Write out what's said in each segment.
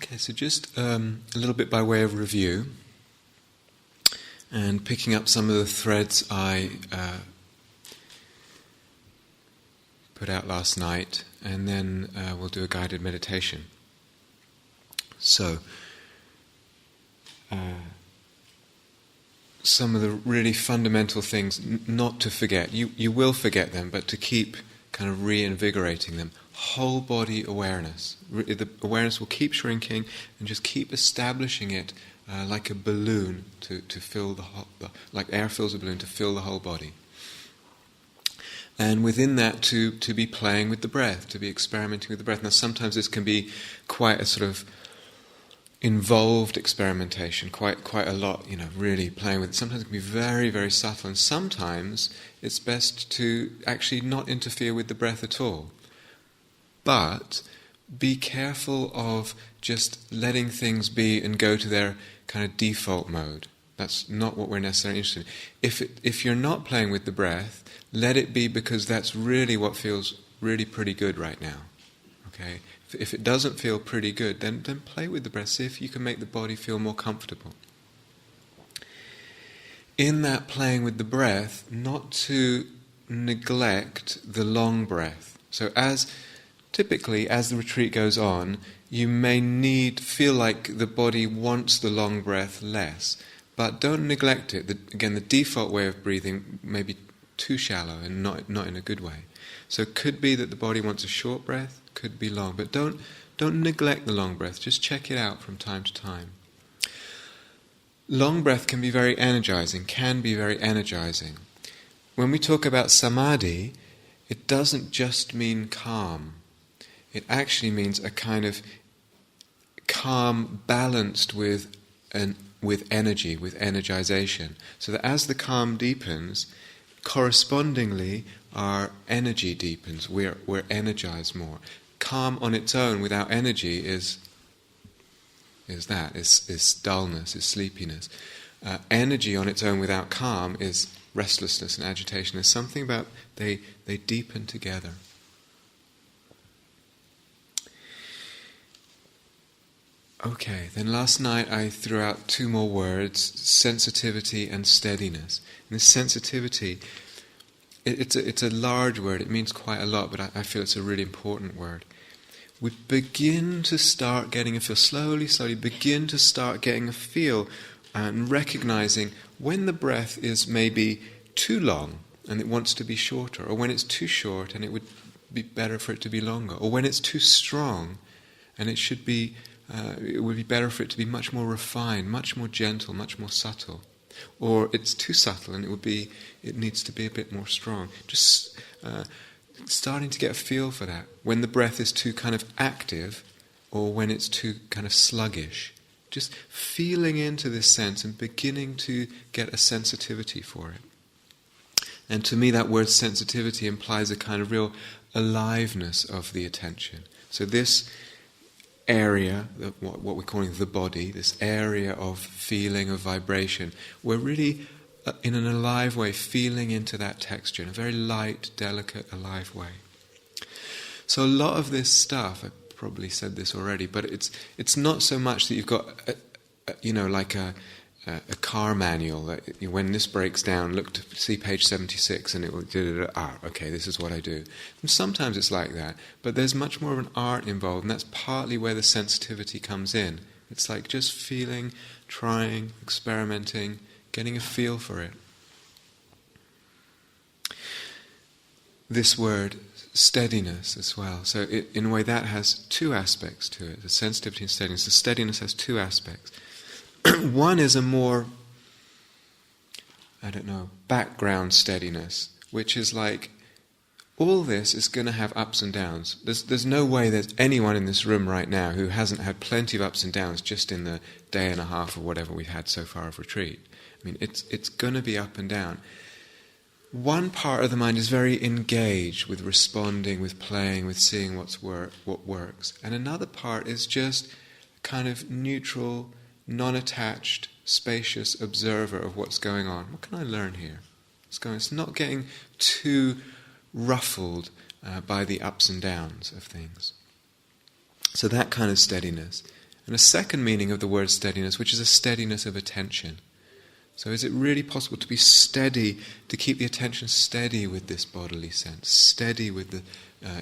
Okay, so just a little bit by way of review, and picking up some of the threads I put out last night, and then we'll do a guided meditation. So, some of the really fundamental things not to forget. You will forget them, but to keep kind of reinvigorating them. Whole body awareness. The awareness will keep shrinking, and just keep establishing it like a balloon to fill like air fills a balloon to fill the whole body. And within that, to be playing with the breath, to be experimenting with the breath. Now, sometimes this can be quite a sort of involved experimentation, quite a lot, really playing with it. Sometimes it can be very, very subtle, and sometimes it's best to actually not interfere with the breath at all. But be careful of just letting things be and go to their kind of default mode. That's not what we're necessarily interested in. If you're not playing with the breath, let it be, because that's really what feels really pretty good right now. Okay? If it doesn't feel pretty good, then play with the breath. See if you can make the body feel more comfortable. In that playing with the breath, not to neglect the long breath. So typically, as the retreat goes on, you may feel like the body wants the long breath less, but don't neglect it. Again, the default way of breathing may be too shallow and not in a good way. So it could be that the body wants a short breath, could be long, but don't neglect the long breath. Just check it out from time to time. Long breath can be very energizing. When we talk about samadhi, it doesn't just mean calm. It actually means a kind of calm balanced with energy, with energization. So that as the calm deepens, correspondingly our energy deepens. We're energized more. Calm on its own without energy is dullness, is sleepiness. Energy on its own without calm is restlessness and agitation. There's something about they deepen together. Okay, then last night I threw out two more words, sensitivity and steadiness. And this sensitivity, it's a large word, it means quite a lot, but I feel it's a really important word. We begin to start getting a feel, slowly begin to start getting a feel and recognizing when the breath is maybe too long and it wants to be shorter, or when it's too short and it would be better for it to be longer, or when it's too strong and it would be better for it to be much more refined, much more gentle, much more subtle. Or it's too subtle and it needs to be a bit more strong. Just starting to get a feel for that. When the breath is too kind of active, or when it's too kind of sluggish. Just feeling into this sense and beginning to get a sensitivity for it. And to me that word sensitivity implies a kind of real aliveness of the attention. So this area, what we're calling the body, this area of feeling, of vibration, we're really in an alive way feeling into that texture, in a very light, delicate, alive way. So a lot of this stuff, I probably said this already, but it's not so much that you've got like a car manual that when this breaks down, see page 76 and it will okay, this is what I do. And sometimes it's like that, but there's much more of an art involved, and that's partly where the sensitivity comes in. It's like just feeling, trying, experimenting, getting a feel for it. This word, steadiness as well. So in a way that has two aspects to it, the sensitivity and steadiness. The steadiness has two aspects. One is a more, background steadiness, which is like, all this is going to have ups and downs. There's no way there's anyone in this room right now who hasn't had plenty of ups and downs just in the day and a half or whatever we've had so far of retreat. I mean, it's going to be up and down. One part of the mind is very engaged with responding, with playing, with seeing what works. And another part is just kind of neutral, non-attached, spacious observer of what's going on. What can I learn here? It's not getting too ruffled by the ups and downs of things. So that kind of steadiness. And a second meaning of the word steadiness, which is a steadiness of attention. So is it really possible to be steady, to keep the attention steady with this bodily sense, steady with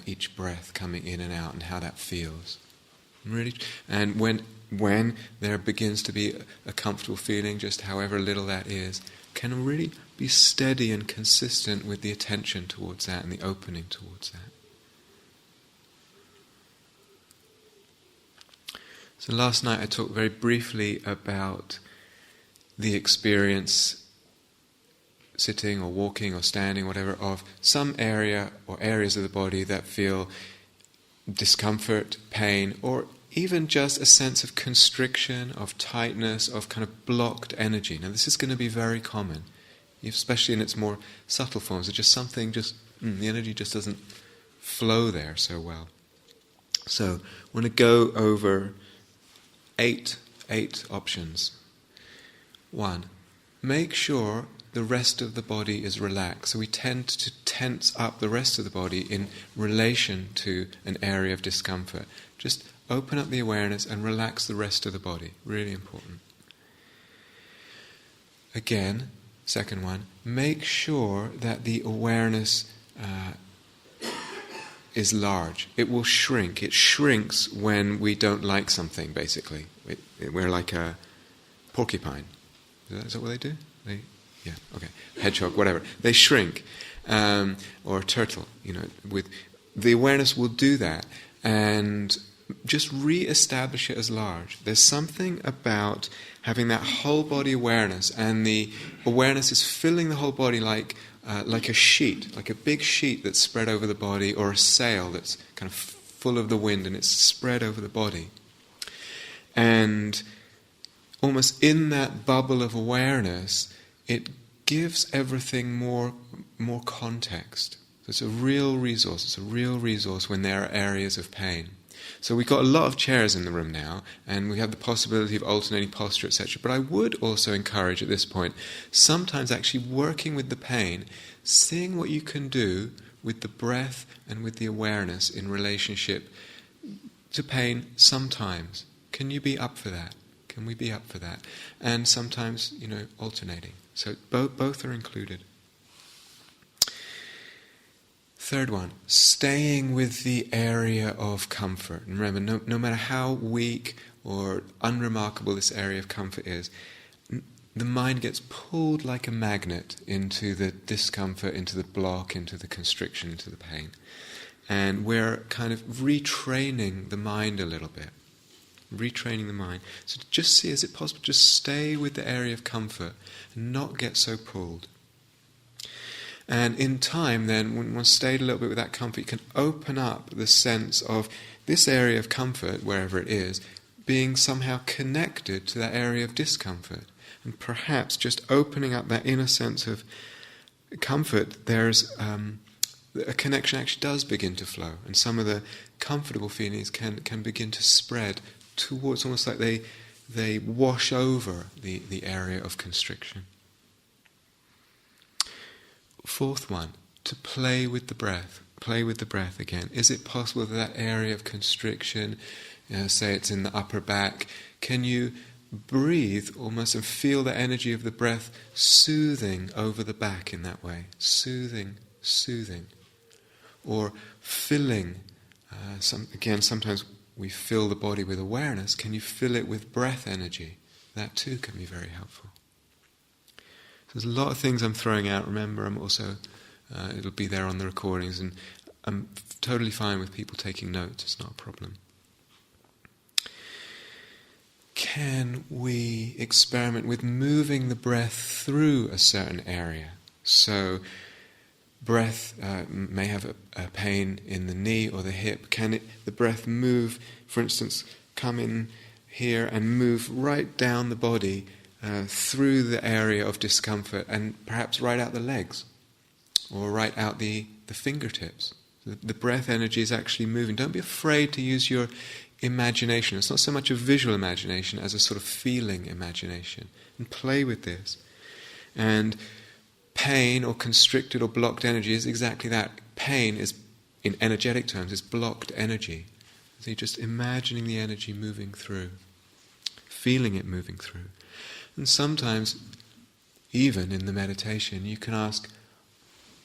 each breath coming in and out and how that feels? Really, and when there begins to be a comfortable feeling, just however little that is, can really be steady and consistent with the attention towards that and the opening towards that. So last night I talked very briefly about the experience, sitting or walking or standing, whatever, of some area or areas of the body that feel discomfort, pain, or even just a sense of constriction, of tightness, of kind of blocked energy. Now this is going to be very common, especially in its more subtle forms. It's just something, the energy just doesn't flow there so well. So I want to go over eight options. 1, make sure the rest of the body is relaxed. So we tend to tense up the rest of the body in relation to an area of discomfort. Just open up the awareness and relax the rest of the body. Really important. Again, second one, make sure that the awareness is large. It will shrink. It shrinks when we don't like something, basically. We're like a porcupine. Is that what they do? Hedgehog, whatever. They shrink. Or a turtle, with the awareness will do that. And just re-establish it as large. There's something about having that whole body awareness, and the awareness is filling the whole body like a sheet, like a big sheet that's spread over the body, or a sail that's kind of full of the wind and it's spread over the body. And almost in that bubble of awareness, it gives everything more context. So it's a real resource. It's a real resource when there are areas of pain. So we've got a lot of chairs in the room now, and we have the possibility of alternating posture, etc. But I would also encourage at this point, sometimes actually working with the pain, seeing what you can do with the breath and with the awareness in relationship to pain sometimes. Can you be up for that? Can we be up for that? And sometimes, alternating. So both are included. Third one, staying with the area of comfort. And remember, no matter how weak or unremarkable this area of comfort is, the mind gets pulled like a magnet into the discomfort, into the block, into the constriction, into the pain. And we're kind of retraining the mind a little bit. Retraining the mind. So just see, is it possible to just stay with the area of comfort and not get so pulled? And in time then, when one stayed a little bit with that comfort, you can open up the sense of this area of comfort, wherever it is, being somehow connected to that area of discomfort. And perhaps just opening up that inner sense of comfort, there's a connection actually does begin to flow. And some of the comfortable feelings can begin to spread towards, almost like they wash over the area of constriction. Fourth one, to play with the breath. Play with the breath again. Is it possible that area of constriction, say it's in the upper back, can you breathe almost and feel the energy of the breath soothing over the back in that way? Soothing. Or filling. Sometimes we fill the body with awareness. Can you fill it with breath energy? That too can be very helpful. There's a lot of things I'm throwing out. Remember, I'm also, it'll be there on the recordings, and I'm totally fine with people taking notes. It's not a problem. Can we experiment with moving the breath through a certain area? So, breath may have a pain in the knee or the hip. Can the breath move, for instance, come in here and move right down the body, through the area of discomfort, and perhaps right out the legs, or right out the fingertips. The breath energy is actually moving. Don't be afraid to use your imagination. It's not so much a visual imagination as a sort of feeling imagination. And play with this. And pain or constricted or blocked energy is exactly that. Pain is, in energetic terms, is blocked energy. So you're just imagining the energy moving through. feeling it moving through. And sometimes, even in the meditation, you can ask,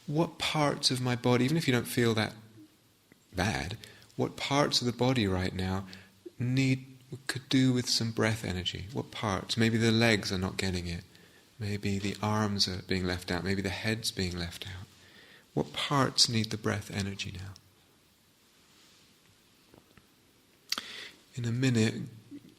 what parts of my body, even if you don't feel that bad, what parts of the body right now could do with some breath energy? What parts? Maybe the legs are not getting it. Maybe the arms are being left out. Maybe the head's being left out. What parts need the breath energy now? In a minute,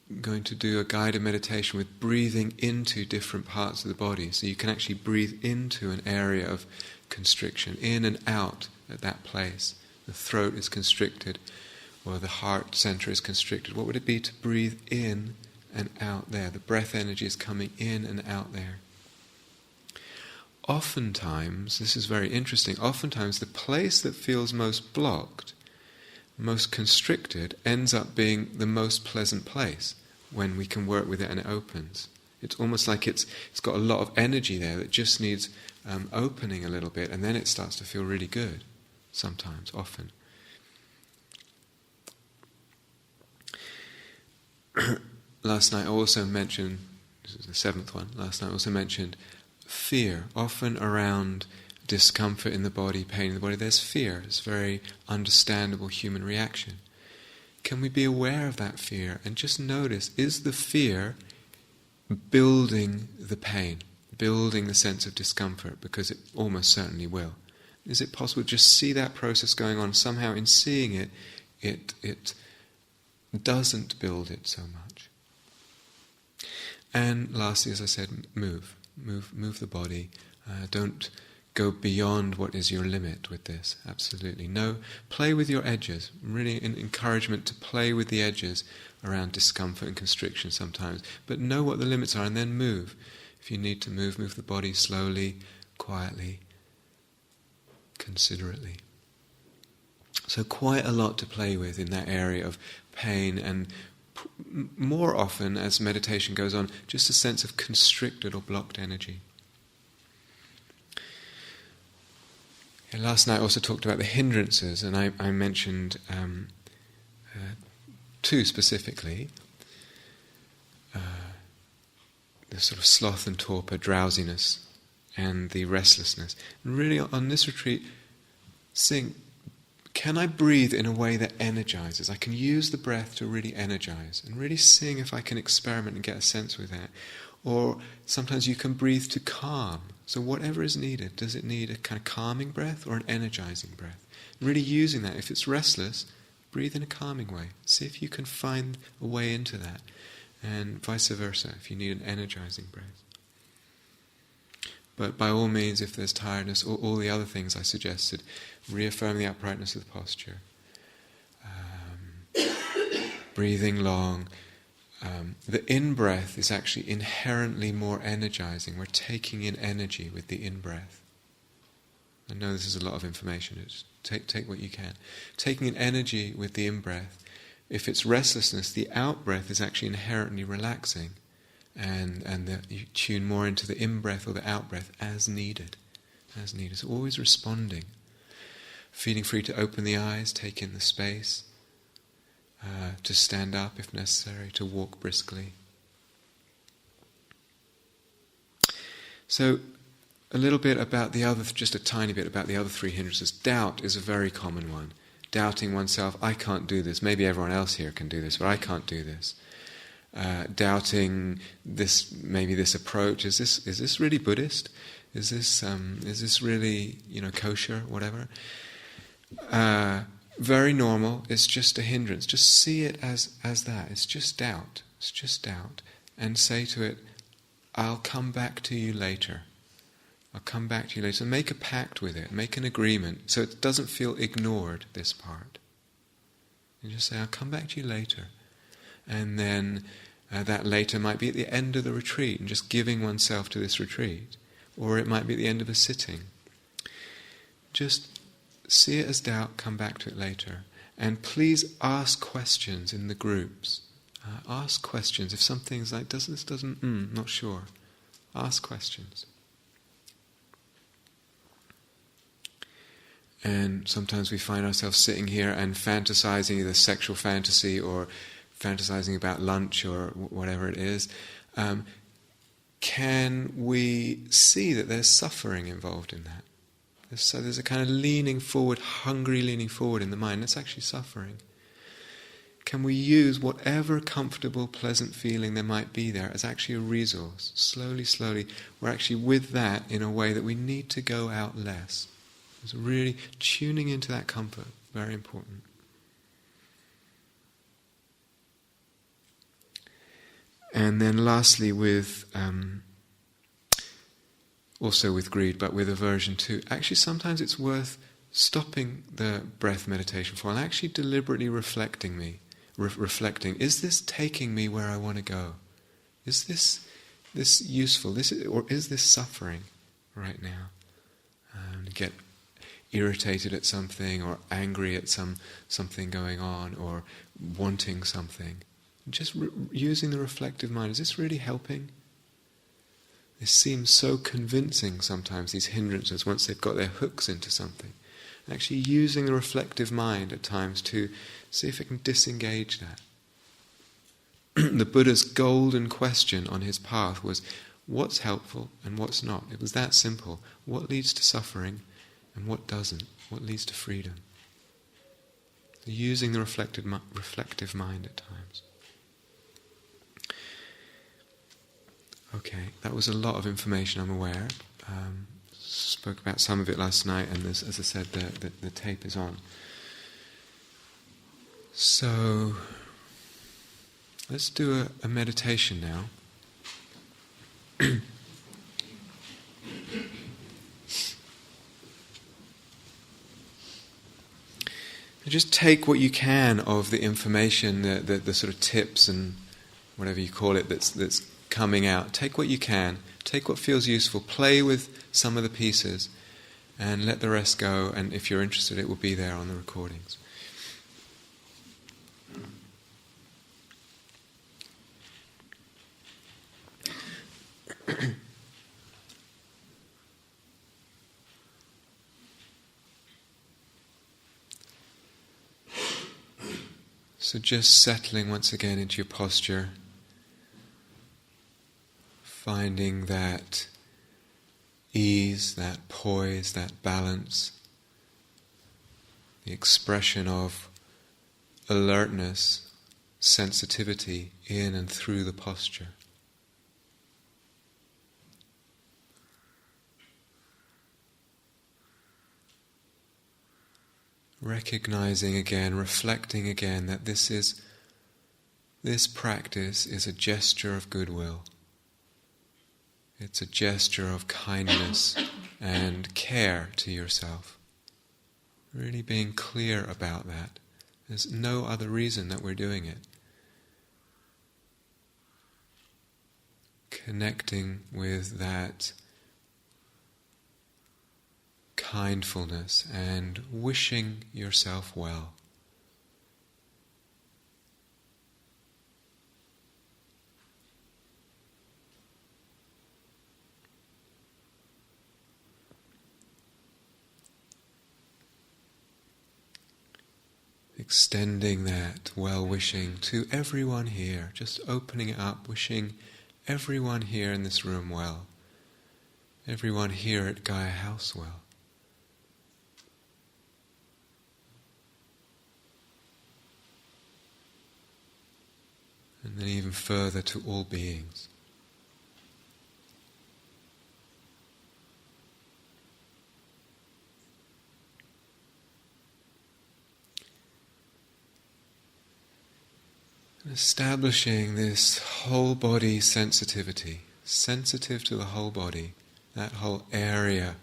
I'm going to do a guided meditation with breathing into different parts of the body. So you can actually breathe into an area of constriction, in and out at that place. The throat is constricted, or the heart center is constricted. What would it be to breathe in and out there? The breath energy is coming in and out there. Oftentimes, this is very interesting, oftentimes the place that feels most blocked, most constricted, ends up being the most pleasant place when we can work with it and it opens. It's almost like it's got a lot of energy there that just needs opening a little bit, and then it starts to feel really good, sometimes, often. Last night I also mentioned, this is the 7th one, last night I also mentioned fear, often around discomfort in the body, pain in the body. There's fear. It's a very understandable human reaction. Can we be aware of that fear and just notice, is the fear building the pain, building the sense of discomfort? Because it almost certainly will. Is it possible to just see that process going on? Somehow in seeing it, it doesn't build it so much. And lastly, as I said, move the body. Don't go beyond what is your limit with this. Absolutely. No, play with your edges. Really an encouragement to play with the edges around discomfort and constriction sometimes. But know what the limits are and then move. If you need to move the body slowly, quietly, considerately. So quite a lot to play with in that area of pain, and more often as meditation goes on, just a sense of constricted or blocked energy. Last night I also talked about the hindrances, and I mentioned 2 specifically. The sort of sloth and torpor, drowsiness, and the restlessness. And really on this retreat, seeing, can I breathe in a way that energizes? I can use the breath to really energize, and really seeing if I can experiment and get a sense with that. Or sometimes you can breathe to calm. So whatever is needed, does it need a kind of calming breath or an energizing breath? Really using that. If it's restless, breathe in a calming way. See if you can find a way into that. And vice versa, if you need an energizing breath. But by all means, if there's tiredness, or all the other things I suggested, reaffirm the uprightness of the posture. Breathing long. The in-breath is actually inherently more energizing. We're taking in energy with the in-breath. I know this is a lot of information. Just take what you can. Taking in energy with the in-breath. If it's restlessness, the out-breath is actually inherently relaxing. And you tune more into the in-breath or the out-breath as needed. As needed. So always responding. Feeling free to open the eyes, take in the space. To stand up if necessary, to walk briskly. So, a little bit about just a tiny bit about the other 3 hindrances. Doubt is a very common one. Doubting oneself, I can't do this. Maybe everyone else here can do this, but I can't do this. Doubting this, maybe this approach. Is this really Buddhist? Is this really kosher? Whatever. Very normal. It's just a hindrance. Just see it as that. It's just doubt. It's just doubt. And say to it, I'll come back to you later. I'll come back to you later. So make a pact with it. Make an agreement. So it doesn't feel ignored, this part. And just say, I'll come back to you later. And then that later might be at the end of the retreat, and just giving oneself to this retreat. Or it might be at the end of a sitting. Just see it as doubt, come back to it later. And please ask questions in the groups. Ask questions. If something's like, not sure. Ask questions. And sometimes we find ourselves sitting here and fantasizing either sexual fantasy or fantasizing about lunch or whatever it is, can we see that there's suffering involved in that? So there's a kind of leaning forward, hungry leaning forward in the mind. That's actually suffering. Can we use whatever comfortable, pleasant feeling there might be there as actually a resource? Slowly, slowly, we're actually with that in a way that we need to go out less. It's really tuning into that comfort, very important. And then lastly, with also with greed, but with aversion too. Actually, sometimes it's worth stopping the breath meditation for and actually deliberately reflecting. Is this taking me where I want to go? Is this useful? Or is this suffering right now? Get irritated at something, or angry at something going on, or wanting something. Just using the reflective mind. Is this really helping? It seems so convincing sometimes, these hindrances, once they've got their hooks into something. Actually using the reflective mind at times to see if it can disengage that. The Buddha's golden question on his path was, what's helpful and what's not? It was that simple. What leads to suffering and what doesn't? What leads to freedom? So using the reflective mind at times. Okay, that was a lot of information, I'm aware. Spoke about some of it last night, and as I said, the tape is on. So, let's do a meditation now. Just take what you can of the information, the sort of tips and whatever you call it that's coming out. Take what you can. Take what feels useful. Play with some of the pieces and let the rest go. And if you're interested, it will be there on the recordings. So just settling once again into your posture. Finding that ease, that poise, that balance, the expression of alertness, sensitivity in and through the posture. Recognizing again, reflecting again that this practice is a gesture of goodwill. It's a gesture of kindness and care to yourself. Really being clear about that. There's no other reason that we're doing it. Connecting with that kindfulness and wishing yourself well. Extending that well-wishing to everyone here, just opening it up, wishing everyone here in this room well, everyone here at Gaia House well. And then even further to all beings. Establishing this whole body sensitivity, sensitive to the whole body, that whole area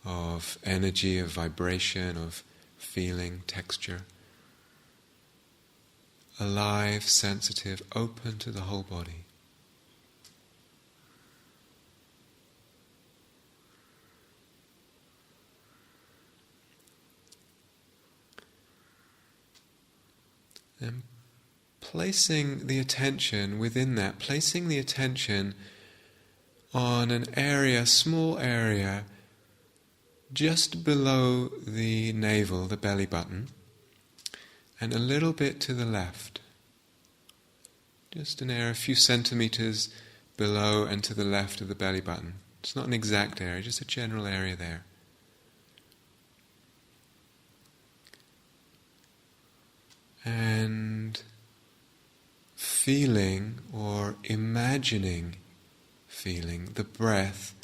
of energy, of vibration, of feeling, texture. Alive, sensitive, open to the whole body. And placing the attention within that, placing the attention on an area, small area, just below the navel, the belly button, and a little bit to the left. Just an area a few centimeters below and to the left of the belly button. It's not an exact area, just a general area there. And feeling or imagining feeling the breath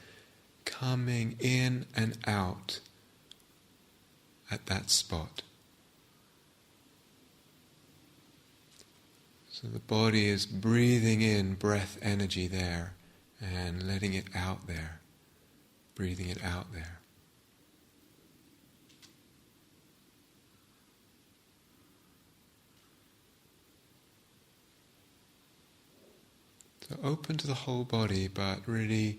coming in and out at that spot. So the body is breathing in breath energy there and letting it out there, breathing it out there. So open to the whole body, but really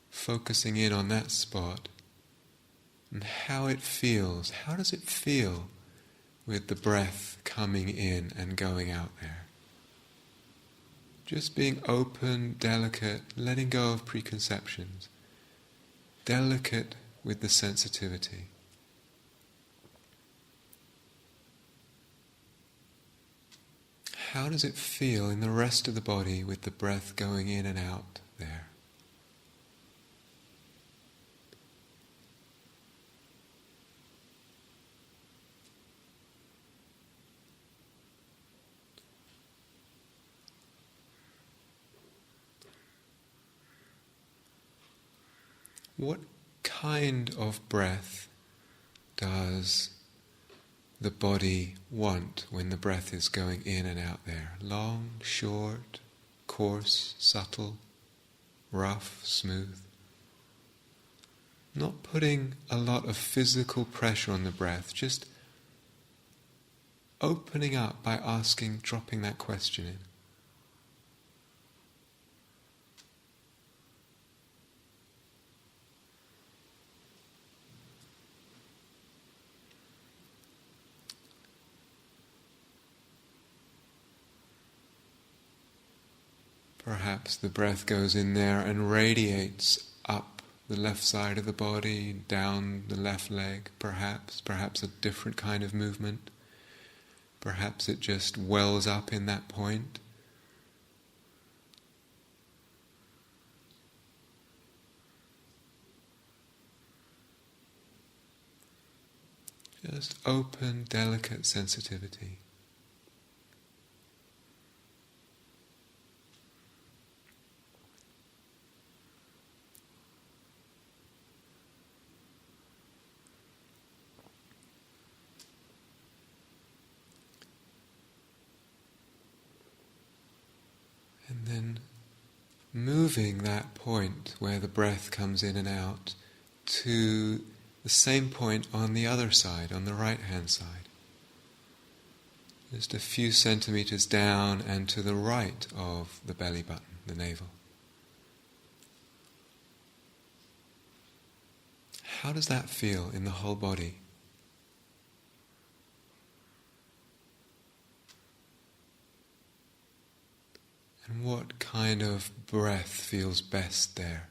focusing in on that spot and how it feels. How does it feel with the breath coming in and going out there? Just being open, delicate, letting go of preconceptions. Delicate with the sensitivity. How does it feel in the rest of the body with the breath going in and out there? What kind of breath does the body want when the breath is going in and out there? Long, short, coarse, subtle, rough, smooth? Not putting a lot of physical pressure on the breath, just opening up by asking, dropping that question in. Perhaps the breath goes in there and radiates up the left side of the body, down the left leg, perhaps a different kind of movement. Perhaps it just wells up in that point. Just open, delicate sensitivity. And then moving that point where the breath comes in and out to the same point on the other side, on the right-hand side. Just a few centimeters down and to the right of the belly button, the navel. How does that feel in the whole body? And what kind of breath feels best there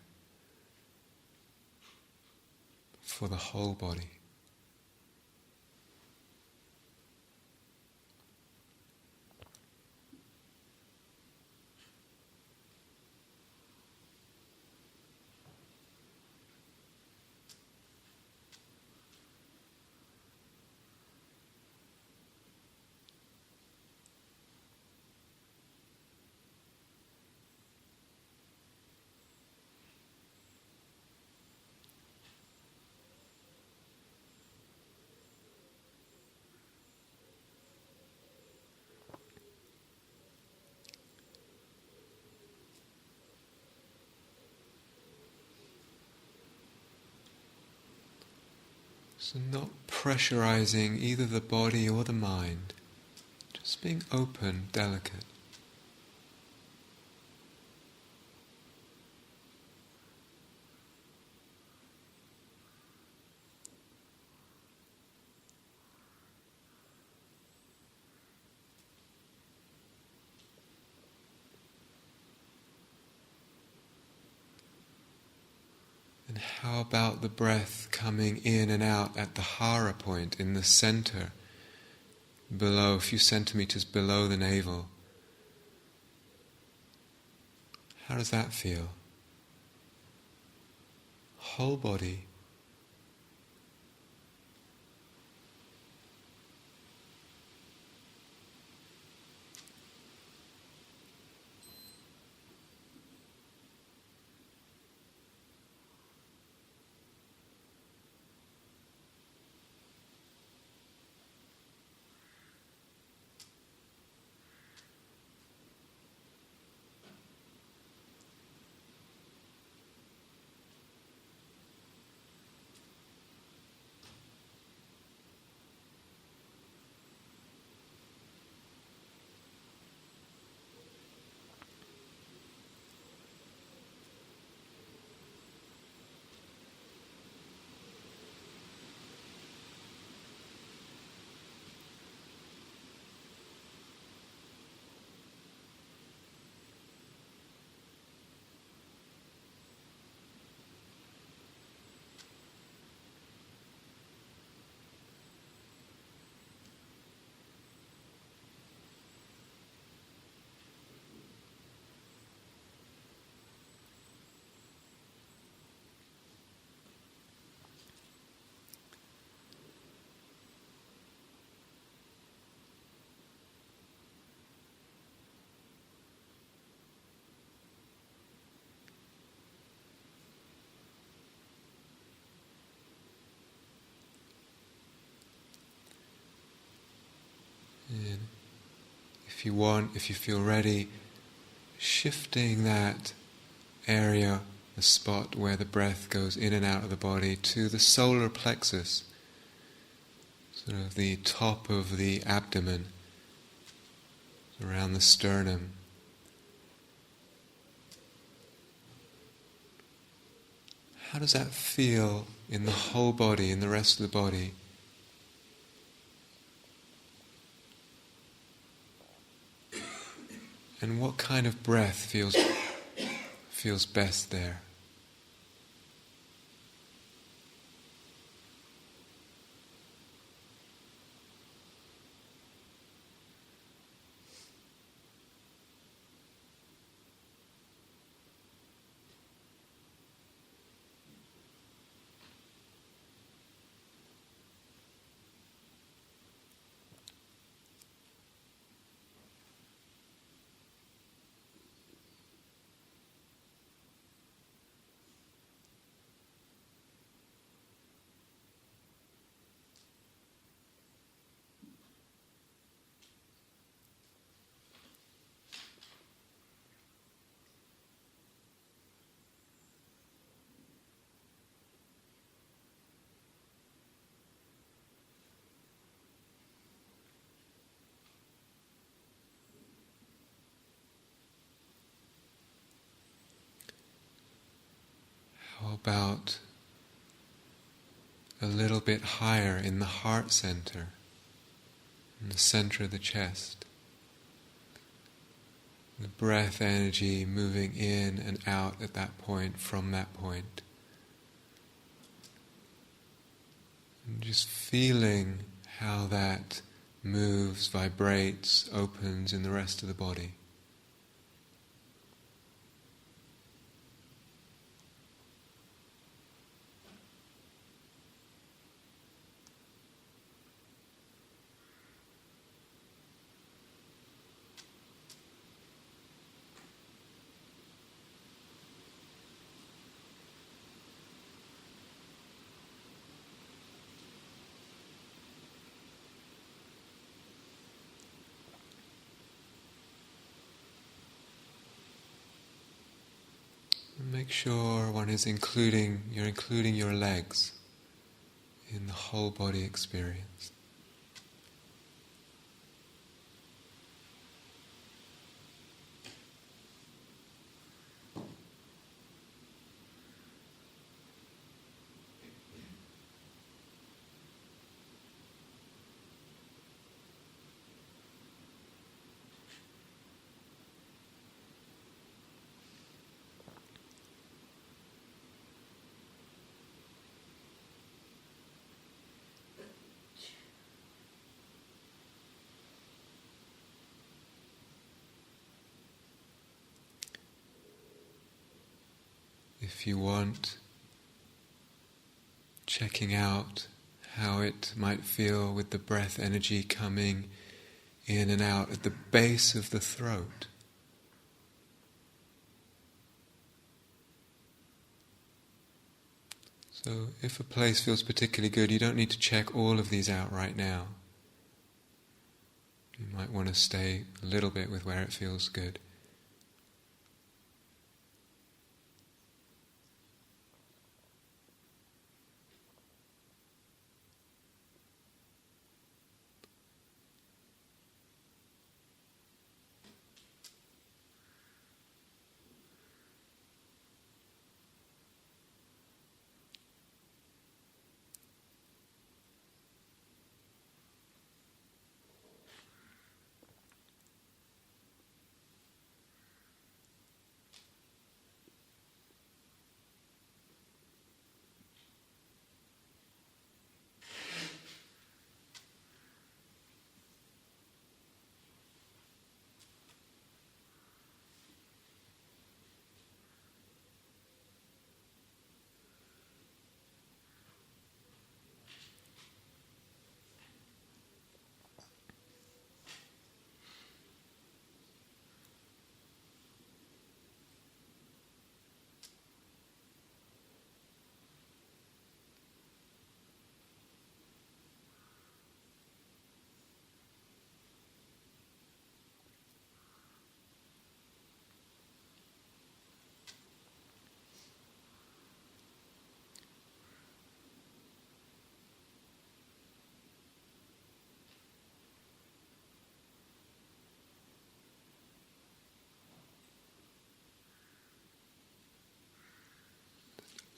for the whole body? So not pressurizing either the body or the mind, just being open, delicate. And how about the breath coming in and out at the hara point in the center, below, a few centimeters below the navel, How does that feel? Whole body. And if you want, if you feel ready, shifting that area, the spot where the breath goes in and out of the body, to the solar plexus, sort of the top of the abdomen, around the sternum. How does that feel in the whole body, in the rest of the body? And what kind of breath feels best there? How about a little bit higher in the heart center, in the center of the chest? The breath energy moving in and out at that point, from that point. And just feeling how that moves, vibrates, opens in the rest of the body. Make sure you're including your legs in the whole body experience. if you want, checking out how it might feel with the breath energy coming in and out at the base of the throat. So if a place feels particularly good, you don't need to check all of these out right now. You might want to stay a little bit with where it feels good.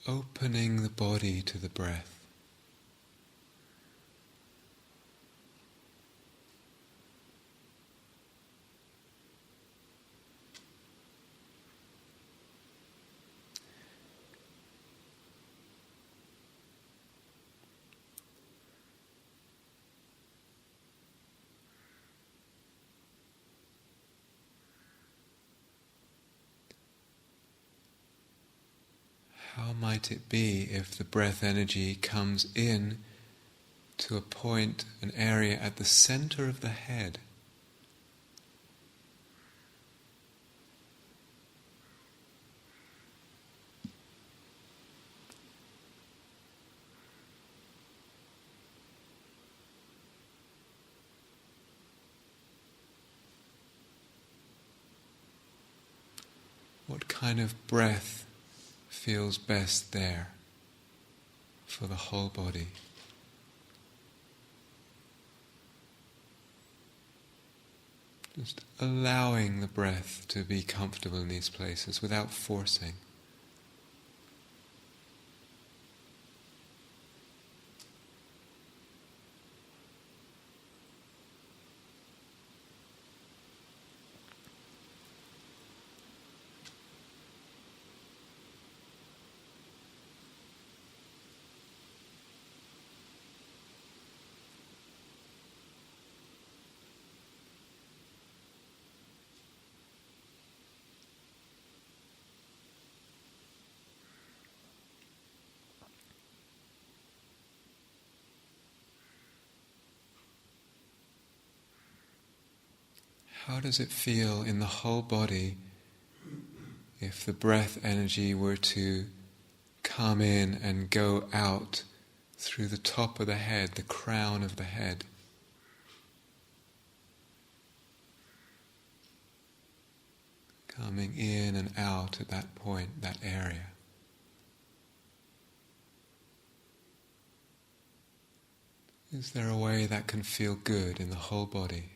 Opening the body to the breath. How might it be if the breath energy comes in to a point, an area at the center of the head? What kind of breath feels best there for the whole body? Just allowing the breath to be comfortable in these places without forcing. How does it feel in the whole body if the breath energy were to come in and go out through the top of the head, the crown of the head? Coming in and out at that point, that area. Is there a way that can feel good in the whole body?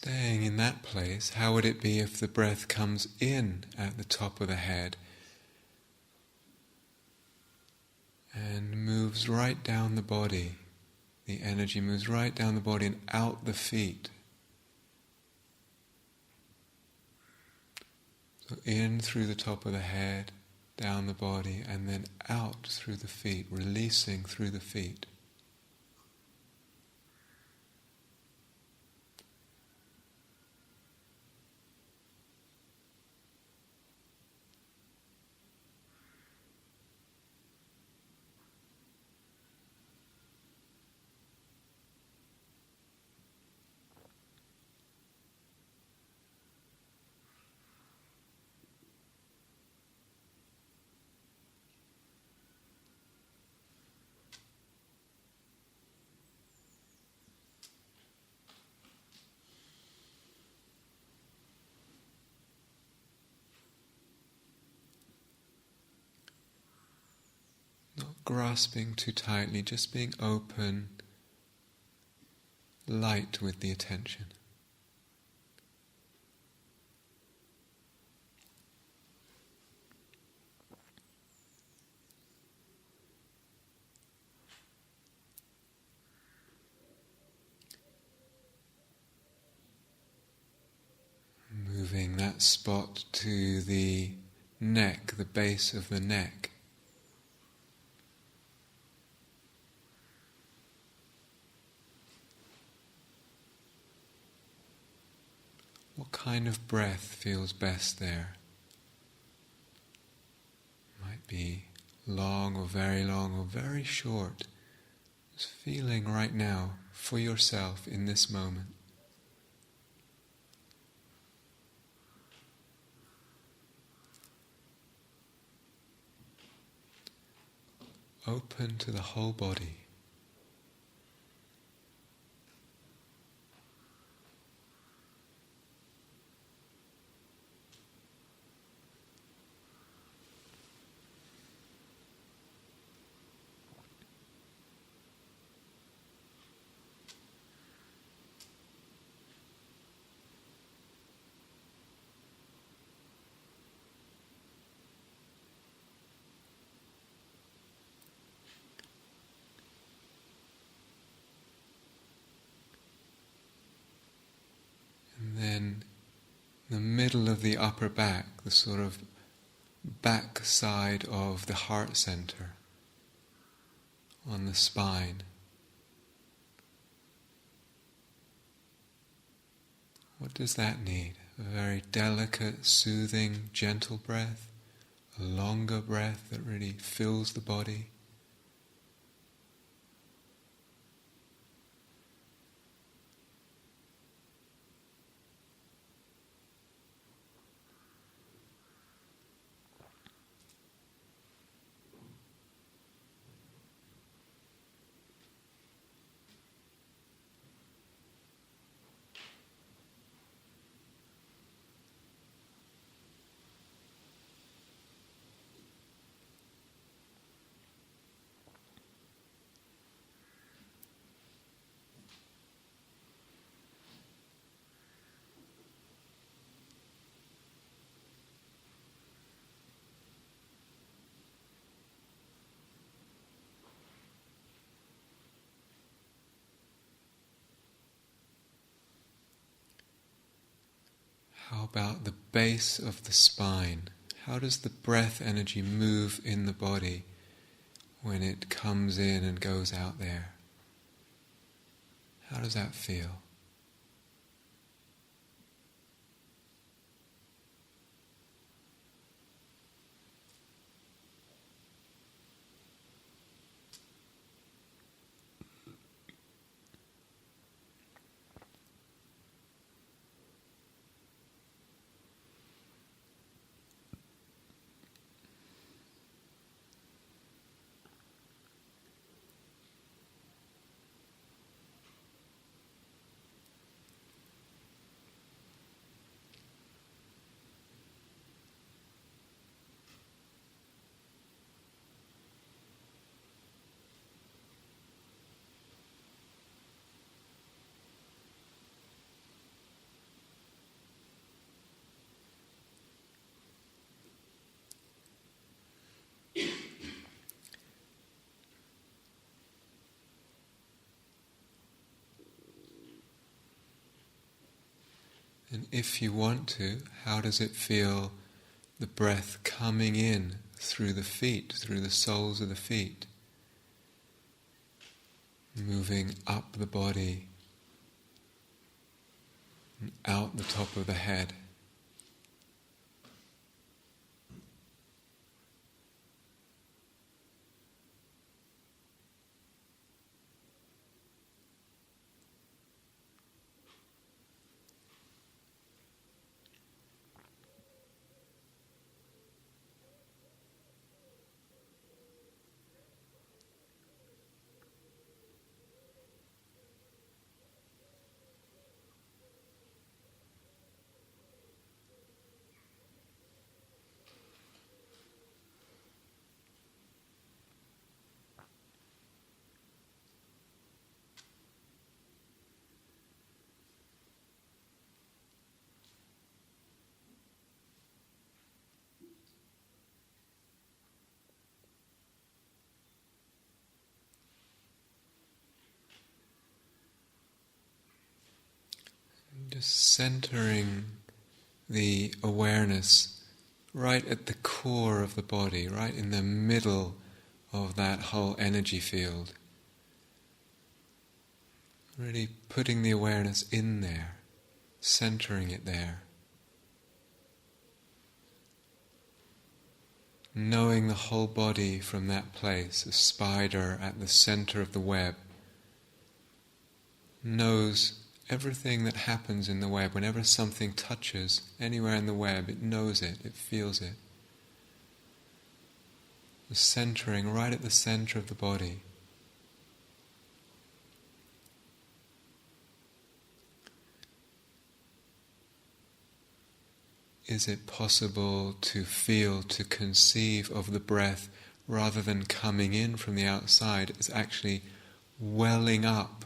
Staying in that place, how would it be if the breath comes in at the top of the head and moves right down the body? The energy moves right down the body and out the feet. So in through the top of the head, down the body, and then out through the feet, releasing through the feet. Not grasping too tightly, just being open, light with the attention. Moving that spot to the neck, the base of the neck. What kind of breath feels best there? Might be long or very short. Just feeling right now for yourself in this moment. Open to the whole body. And then the middle of the upper back, the sort of back side of the heart center on the spine. What does that need? A very delicate, soothing, gentle breath, a longer breath that really fills the body. How about the base of the spine? How does the breath energy move in the body when it comes in and goes out there? How does that feel? And if you want to, how does it feel, the breath coming in through the feet, through the soles of the feet, moving up the body and out the top of the head. Just centering the awareness right at the core of the body, right in the middle of that whole energy field. Really putting the awareness in there, centering it there. Knowing the whole body from that place, a spider at the center of the web, knows everything that happens in the web. Whenever something touches anywhere in the web, it knows it, it feels it. The centering right at the center of the body. Is it possible to feel, to conceive of the breath rather than coming in from the outside as actually welling up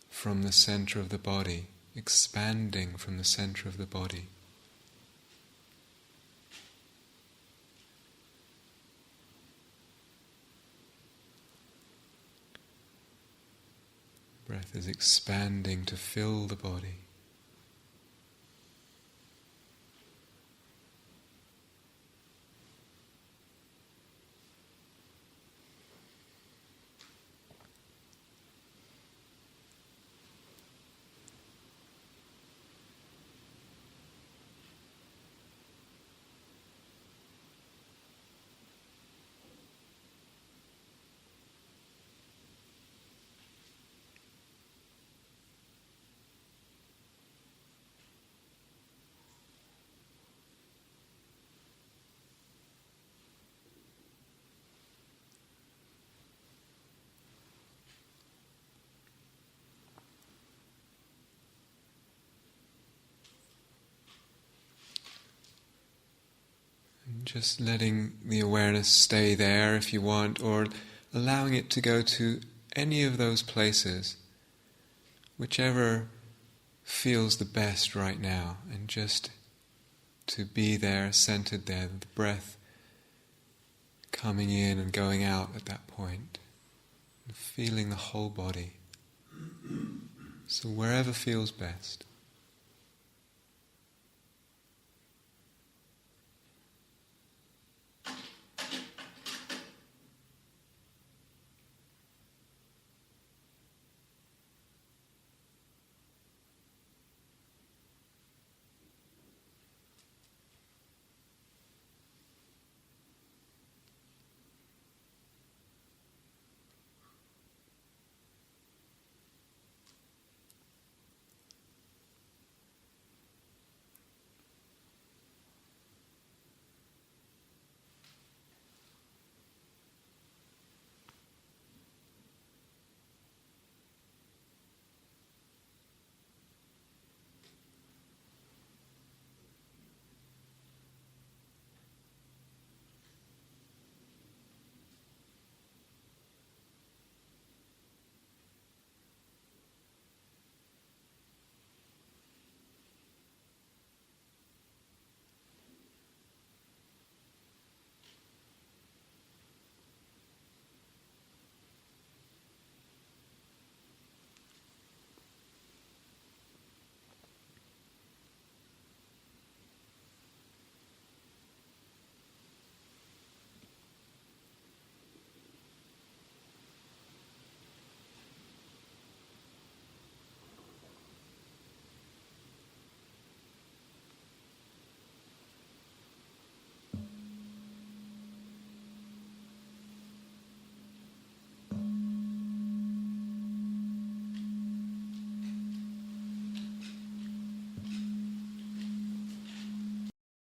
from the center of the body, expanding from the center of the body? Breath is expanding to fill the body. Just letting the awareness stay there if you want, or allowing it to go to any of those places, whichever feels the best right now, and just to be there, centered there, the breath coming in and going out at that point, and feeling the whole body. So wherever feels best.